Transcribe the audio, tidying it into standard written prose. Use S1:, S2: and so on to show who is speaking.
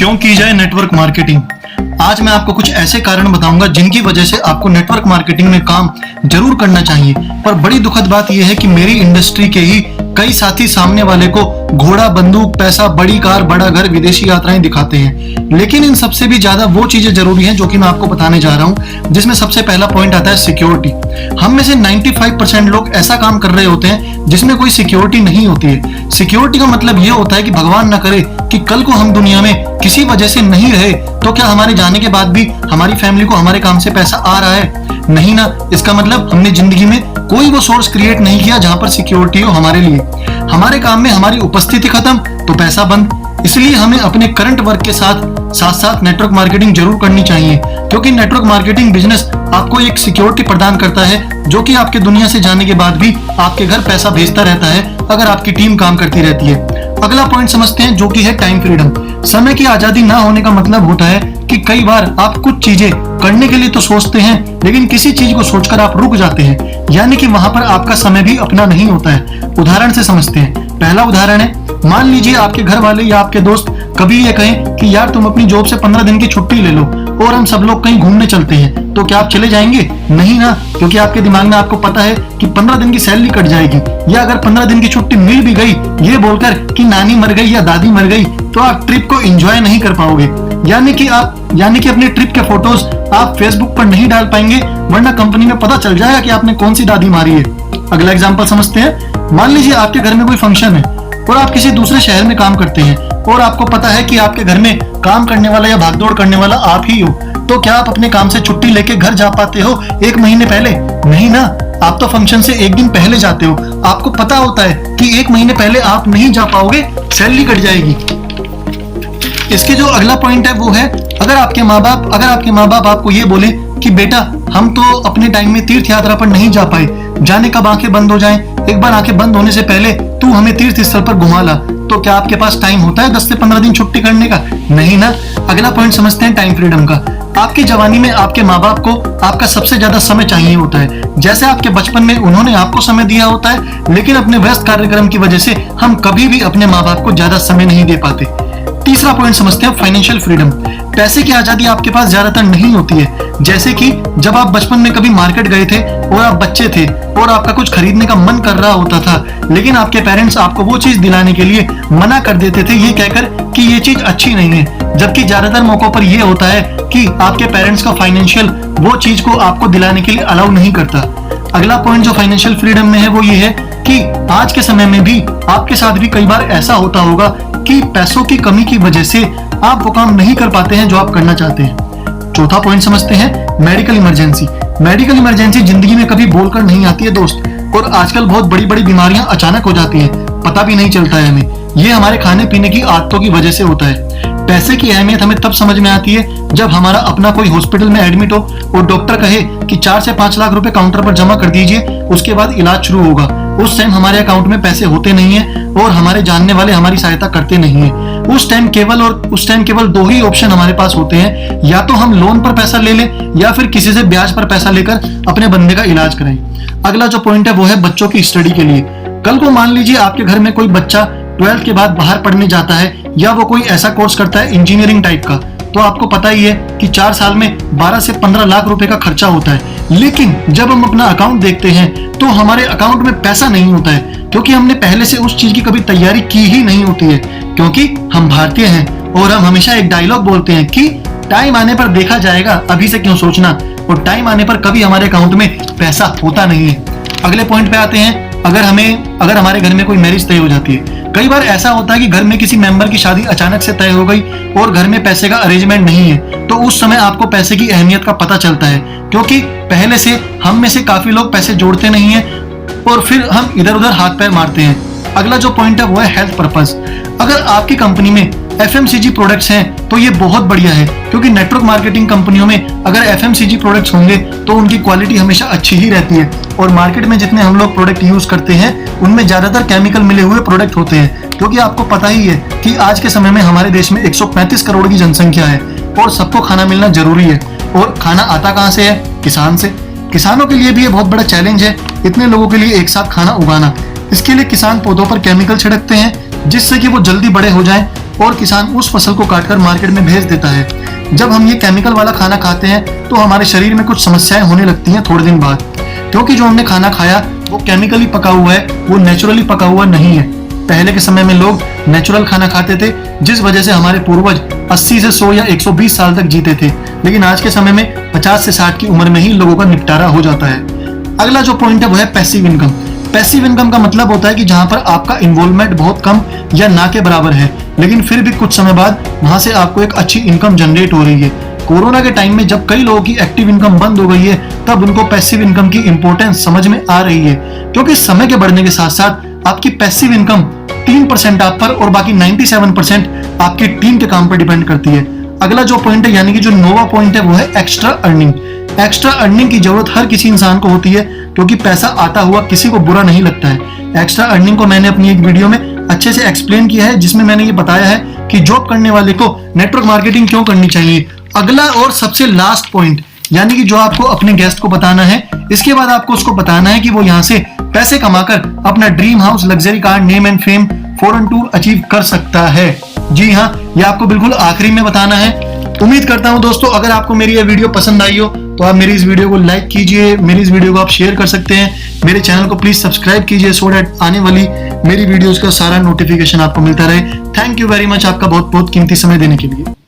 S1: क्यों की जाए नेटवर्क मार्केटिंग। आज मैं आपको कुछ ऐसे कारण बताऊंगा जिनकी वजह से आपको नेटवर्क मार्केटिंग में काम जरूर करना चाहिए। पर बड़ी दुखद बात यह है कि मेरी इंडस्ट्री के ही कई साथी सामने वाले को घोड़ा, बंदूक, पैसा, बड़ी कार, बड़ा घर, विदेशी यात्राएं दिखाते हैं। लेकिन इन सबसे भी ज्यादा वो चीजें जरूरी हैं जो कि मैं आपको बताने जा रहा हूं, जिसमें सबसे पहला पॉइंट आता है सिक्योरिटी। हम में से 95% लोग ऐसा काम कर रहे होते हैं जिसमें कोई सिक्योरिटी नहीं होती है। सिक्योरिटी का मतलब यह होता है कि भगवान न करे कि कल को हम दुनिया में किसी वजह से नहीं रहे तो क्या हमारे जाने के बाद भी हमारी फैमिली को हमारे काम से पैसा आ रहा है? नहीं ना। इसका मतलब हमने जिंदगी में कोई वो सोर्स क्रिएट नहीं किया जहां पर सिक्योरिटी हो हमारे लिए। हमारे काम में हमारी उपस्थिति खत्म तो पैसा बंद। इसलिए हमें अपने करंट वर्क के साथ साथ नेटवर्क मार्केटिंग जरूर करनी चाहिए, क्योंकि नेटवर्क मार्केटिंग बिजनेस आपको एक सिक्योरिटी प्रदान करता है जो कि आपके दुनिया से जाने के बाद भी आपके घर पैसा भेजता रहता है अगर आपकी टीम काम करती रहती है। अगला पॉइंट समझते हैं जो कि है टाइम फ्रीडम। समय की आजादी ना होने का मतलब होता है कि कई बार आप कुछ चीजें करने के लिए तो सोचते हैं लेकिन किसी चीज को सोचकर आप रुक जाते हैं, यानी कि वहां पर आपका समय भी अपना नहीं होता है। उदाहरण से समझते हैं। पहला उदाहरण है, मान लीजिए आपके घर वाले या आपके दोस्त कभी ये कहें कि यार तुम अपनी जॉब से 15 दिन की छुट्टी ले लो और हम सब लोग कहीं घूमने चलते हैं, तो क्या आप चले जाएंगे? नहीं ना, क्योंकि आपके दिमाग में आपको पता है कि 15 दिन की सैलरी कट जाएगी, या अगर 15 दिन की छुट्टी मिल भी गई ये बोलकर कि नानी मर गई या दादी मर गई तो आप ट्रिप को एंजॉय नहीं कर पाओगे। यानी कि अपने ट्रिप के फोटोज आप फेसबुक पर नहीं डाल पाएंगे, वरना कंपनी में पता चल जाएगा कि आपने कौन सी दादी मारी है। अगला एग्जांपल समझते हैं। मान लीजिए आपके घर में कोई फंक्शन है और आप किसी दूसरे शहर में काम करते हैं और आपको पता है कि आपके घर में काम करने वाला या भागदौड़ करने वाला आप ही हो, तो क्या आप अपने काम से छुट्टी लेके घर जा पाते हो 1 महीने पहले? नहीं ना। आप तो फंक्शन से 1 दिन पहले जाते हो। आपको पता होता है कि 1 महीने पहले आप नहीं जा पाओगे, सैलरी कट जाएगी। इसके जो अगला पॉइंट है वो है, अगर आपके माँ बाप आपको ये बोले कि बेटा हम तो अपने टाइम में तीर्थ यात्रा पर नहीं जा पाए, जाने कब आंखें बंद हो जाएं, एक बार आंखें बंद होने से पहले तू हमें तीर्थ स्थल पर घुमा ला, तो क्या आपके पास टाइम होता है 10 से 15 दिन छुट्टी करने का? नहीं ना। अगला पॉइंट समझते हैं टाइम फ्रीडम का। आपकी जवानी में आपके माँ बाप को आपका सबसे ज्यादा समय चाहिए होता है। जैसे आपके बचपन में उन्होंने आपको समय दिया होता है, लेकिन अपने व्यस्त कार्यक्रम की वजह से हम कभी भी अपने माँ बाप को ज्यादा समय नहीं दे पाते। तीसरा पॉइंट समझते हैं फाइनेंशियल फ्रीडम। पैसे की आजादी आपके पास ज्यादातर नहीं होती है। जैसे कि जब आप बचपन में कभी मार्केट गए थे और आप बच्चे थे और आपका कुछ खरीदने का मन कर रहा होता था, लेकिन आपके पेरेंट्स आपको वो चीज दिलाने के लिए मना कर देते थे ये कहकर कि ये चीज अच्छी नहीं है। जबकि ज्यादातर मौकों पर यह होता है कि आपके पेरेंट्स का फाइनेंशियल वो चीज को आपको दिलाने के लिए अलाउ नहीं करता। अगला पॉइंट जो फाइनेंशियल फ्रीडम में है वो ये है कि आज के समय में भी आपके साथ भी कई बार ऐसा होता होगा कि पैसों की कमी की वजह से आप वो काम नहीं कर पाते हैं जो आप करना चाहते हैं। चौथा पॉइंट समझते हैं मेडिकल इमरजेंसी। मेडिकल इमरजेंसी जिंदगी में कभी बोलकर नहीं आती है दोस्त, और आजकल बहुत बड़ी बड़ी बीमारियां अचानक हो जाती हैं, पता भी नहीं चलता है हमें। ये हमारे खाने पीने की आदतों की वजह से होता है। पैसे की अहमियत हमें तब समझ में आती है जब हमारा अपना कोई हॉस्पिटल में एडमिट हो और डॉक्टर कहे कि 4 से 5 लाख रुपए काउंटर पर जमा कर दीजिए, उसके बाद इलाज शुरू होगा। उस टाइम हमारे अकाउंट में पैसे होते नहीं है और हमारे जानने वाले हमारी सहायता करते नहीं है। उस टाइम केवल 2 ही ऑप्शन हमारे पास होते हैं, या तो हम लोन पर पैसा ले लें या फिर किसी से ब्याज पर पैसा लेकर अपने बंदे का इलाज कराएं। अगला जो पॉइंट है वो है बच्चों की स्टडी के लिए। कल को मान लीजिए आपके घर में कोई बच्चा 12th के बाद बाहर पढ़ने जाता है या वो कोई ऐसा कोर्स करता है इंजीनियरिंग टाइप का, तो आपको पता ही है कि 4 साल में 12 से 15 लाख रुपए का खर्चा होता है। लेकिन जब हम अपना अकाउंट देखते हैं तो हमारे अकाउंट में पैसा नहीं होता है, क्योंकि हमने पहले से उस चीज की कभी तैयारी की ही नहीं होती है। क्योंकि हम भारतीय हैं और हम हमेशा एक डायलॉग बोलते हैं कि टाइम आने पर देखा जाएगा, अभी से क्यों सोचना, और टाइम आने पर कभी हमारे अकाउंट में पैसा होता नहीं है। अगले पॉइंट पे आते हैं, अगर हमारे घर में कोई मैरिज तय हो जाती है। कई बार ऐसा होता है कि घर में किसी मेंबर की शादी अचानक से तय हो गई और घर में पैसे का अरेंजमेंट नहीं है, तो उस समय आपको पैसे की अहमियत का पता चलता है, क्योंकि पहले से हम में से काफी लोग पैसे जोड़ते नहीं हैं और फिर हम इधर उधर हाथ पैर मारते हैं। अगला जो पॉइंट है वो है हेल्थ पर्पस। अगर आपकी कंपनी में FMCG प्रोडक्ट्स हैं तो ये बहुत बढ़िया है, क्योंकि नेटवर्क मार्केटिंग कंपनियों में अगर FMCG प्रोडक्ट्स होंगे तो उनकी क्वालिटी हमेशा अच्छी ही रहती है, और मार्केट में जितने हम लोग प्रोडक्ट यूज करते हैं उनमें ज्यादातर केमिकल मिले हुए प्रोडक्ट होते हैं। क्योंकि आपको पता ही है कि आज के समय में हमारे देश में 135 करोड़ की जनसंख्या है और सबको खाना मिलना जरूरी है, और खाना आता कहाँ से है? किसान से। किसानों के लिए भी ये बहुत बड़ा चैलेंज है इतने लोगों के लिए एक साथ खाना उगाना। इसके लिए किसान पौधों पर केमिकल छिड़कते हैं जिससे कि वो जल्दी बड़े हो जाएं और किसान उस फसल को काटकर मार्केट में भेज देता है। जब हम ये केमिकल वाला खाना खाते हैं तो हमारे शरीर में कुछ समस्याएं होने लगती हैं थोड़े दिन बाद, क्योंकि जो हमने खाना खाया वो केमिकली पका हुआ है, वो नेचुरली पका हुआ नहीं है। पहले के समय में लोग नेचुरल खाना खाते थे, जिस वजह से हमारे पूर्वज 80 से 100 या 120 साल तक जीते थे, लेकिन आज के समय में 50 से 60 की उम्र में ही लोगों का निपटारा हो जाता है। अगला जो पॉइंट है वो है पैसिव इनकम। पैसिव इनकम का मतलब होता है कि जहां पर आपका इन्वॉल्वमेंट बहुत कम या ना के बराबर है, लेकिन फिर भी कुछ समय बाद वहां से आपको एक अच्छी इनकम जनरेट हो रही है। कोरोना के टाइम में जब कई लोगों की एक्टिव इनकम बंद हो गई है, तब उनको पैसिव इनकम की इंपॉर्टेंस समझ में आ रही है, क्योंकि समय के बढ़ने के साथ साथ आपकी पैसिव इनकम 3% आप पर और बाकी 97% आपकी टीम के काम पर डिपेंड करती है। अगला जो पॉइंट है यानी कि जो नोवा पॉइंट है वो है एक्स्ट्रा अर्निंग। एक्स्ट्रा अर्निंग की जरूरत हर किसी इंसान को होती है, क्योंकि पैसा आता हुआ किसी को बुरा नहीं लगता है। एक्स्ट्रा अर्निंग को मैंने अपनी एक वीडियो में अच्छे से एक्सप्लेन किया है, जिसमें मैंने ये बताया है कि जॉब करने वाले को नेटवर्क मार्केटिंग क्यों करनी चाहिए। अगला और सबसे लास्ट पॉइंट यानी कि जो आपको अपने गेस्ट को बताना है, इसके बाद आपको उसको बताना है कि वो यहाँ से पैसे कमाकर अपना dream house, luxury car, name and fame, foreign tour achieve कर सकता है। जी हाँ, ये आपको बिल्कुल आखिरी में बताना है। उम्मीद करता हूं दोस्तों, अगर आपको मेरी ये वीडियो पसंद आई हो तो आप मेरी इस वीडियो को लाइक कीजिए, मेरी इस वीडियो को आप शेयर कर सकते हैं, मेरे चैनल को प्लीज सब्सक्राइब कीजिए सो दैट आने वाली मेरी वीडियोस का सारा नोटिफिकेशन आपको मिलता रहे। थैंक यू वेरी मच आपका बहुत बहुत कीमती समय देने के लिए।